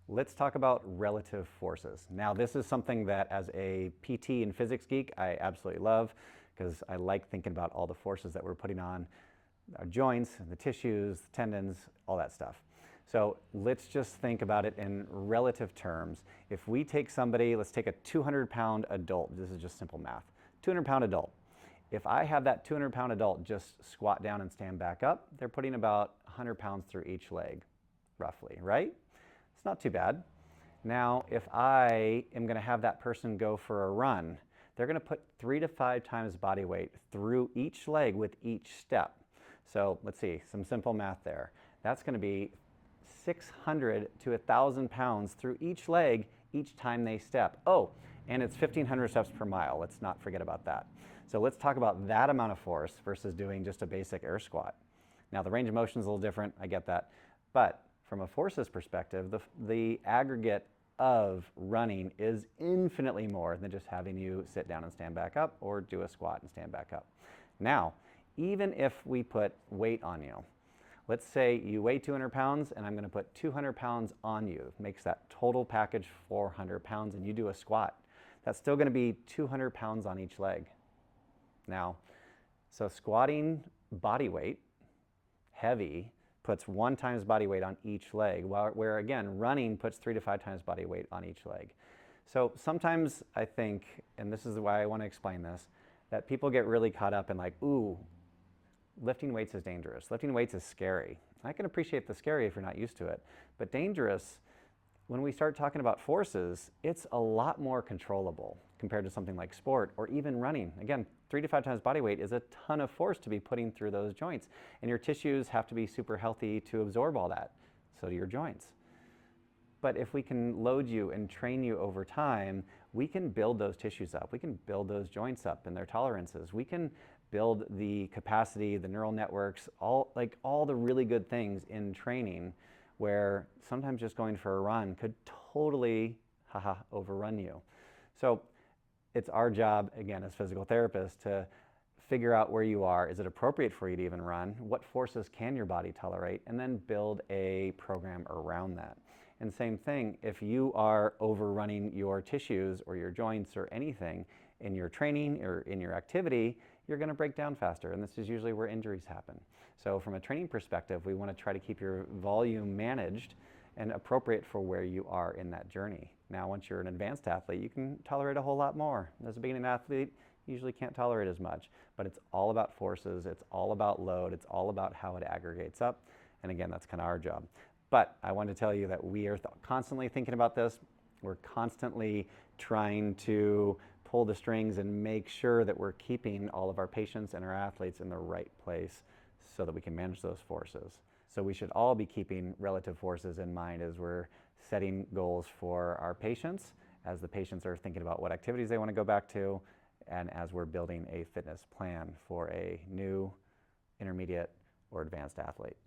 Let's talk about relative forces. Now, this is something that as a PT and physics geek, I absolutely love because I like thinking about all the forces that we're putting on our joints, the tissues, the tendons, all that stuff. So let's just think about it in relative terms. If we take somebody, let's take a 200-pound adult. This is just simple math. 200-pound adult. If I have that 200-pound adult just squat down and stand back up, they're putting about 100 pounds through each leg, roughly, right? It's not too bad. Now, if I am going to have that person go for a run, they're going to put 3 to 5 times body weight through each leg with each step. So let's see, some simple math there. That's going to be 600 to 1,000 pounds through each leg each time they step. Oh, and it's 1,500 steps per mile. Let's not forget about that. So let's talk about that amount of force versus doing just a basic air squat. Now, the range of motion is a little different. I get that. But from a forces perspective, the aggregate of running is infinitely more than just having you sit down and stand back up or do a squat and stand back up. Now, even if we put weight on you, let's say you weigh 200 pounds and I'm going to put 200 pounds on you, makes that total package 400 pounds, and you do a squat. That's still going to be 200 pounds on each leg. Now, so squatting body weight, heavy, puts 1 times body weight on each leg, where again, running puts 3 to 5 times body weight on each leg. So sometimes I think, and this is why I want to explain this, that people get really caught up in like, ooh, lifting weights is dangerous. Lifting weights is scary. I can appreciate the scary if you're not used to it, but dangerous, when we start talking about forces, it's a lot more controllable compared to something like sport or even running. Again, 3 to 5 times body weight is a ton of force to be putting through those joints. And your tissues have to be super healthy to absorb all that. So do your joints. But if we can load you and train you over time, we can build those tissues up. We can build those joints up and their tolerances. We can build the capacity, the neural networks, all the really good things in training, where sometimes just going for a run could totally overrun you. So it's our job, again, as physical therapists, to figure out where you are. Is it appropriate for you to even run? What forces can your body tolerate? And then build a program around that. And same thing, if you are overrunning your tissues or your joints or anything in your training or in your activity, you're going to break down faster. And this is usually where injuries happen. So from a training perspective, we want to try to keep your volume managed and appropriate for where you are in that journey. Now, once you're an advanced athlete, you can tolerate a whole lot more. As a beginning athlete, you usually can't tolerate as much, but it's all about forces, it's all about load, it's all about how it aggregates up. And again, that's kind of our job. But I want to tell you that we are constantly thinking about this. We're constantly trying to pull the strings and make sure that we're keeping all of our patients and our athletes in the right place so that we can manage those forces. So we should all be keeping relative forces in mind as we're setting goals for our patients, as the patients are thinking about what activities they want to go back to, and as we're building a fitness plan for a new, intermediate, or advanced athlete.